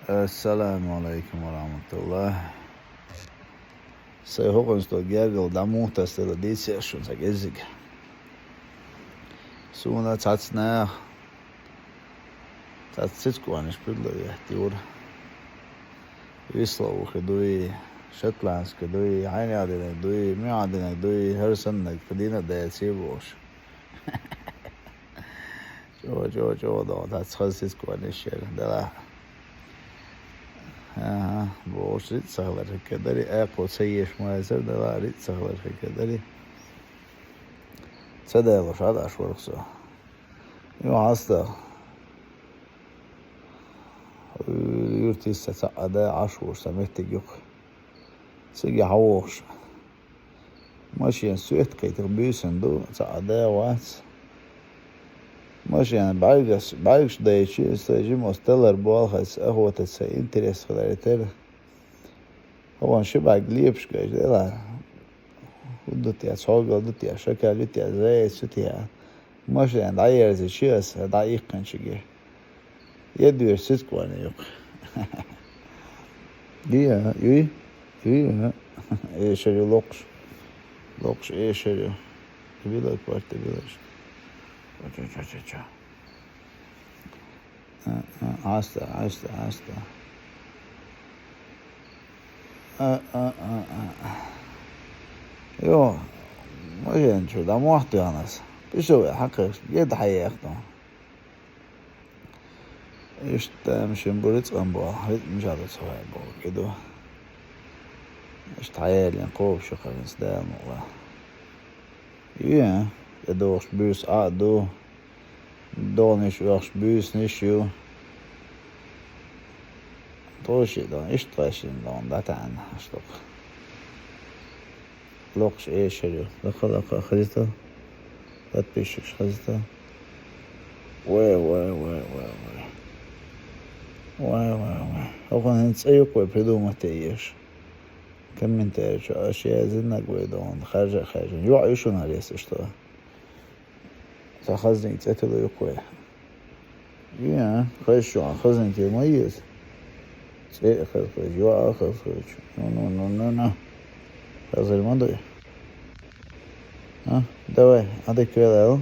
Assalamu alaikum warahmatullah. Säg hokkonstod Gergel muhtaistella ditsiassunsa kesikä. Suuna tatsnää. Tatsitskuanis pylläjähti juuri. Islouhi dui, Shetlandska dui, Ainjadinek dui, Miadinek dui, Hörsannek Fadina deet sivuus. Joo, tatsitskuanis siellä. Tällä. Boos ritsahlar kadari aqo sayish maasar dala ritsahlar kadari sadalo shada shwarqso yo hasta yurtissa saada ashur samehtig yok sigi hawosh ماشي سويت كي تربيسن دو saada wat ماشي بعرفش ده شيء استجي مستلر بالخس اهوت سا انترس خلالتر هو شبع قليبش كاش لا ودتي صوغ ودتي شكل ودتي زي ستي ماشي عند عير زي شيء دقيق كان شيء يدير سيسكوان يوك يا ايش اللي لوكش ايش اللي تبيلك بارت تبيلش Cha. Asta. Joo, mä oon sulla muhtianas. Pysy hakkaks, jed hajakto. İşte müşün burits ambo, hit müşadı soybo kedo. İşte hayalin qov şu qavins da mola. Ja. Door buurs do Donish was buurs nishu Toshi dan istressin dan datan stop Loks eşeriyor Lakala khazita Tatpişik khazita Way Okan انت ايقوي придумать ايش комментарий اشياء زينك ويدون خارجه يوعي شو ناريس что خزنك تأتلو يقوي خشوا خزنك يميز خرج يوعى خرج نو خرج المنطقة دواء هذا كذا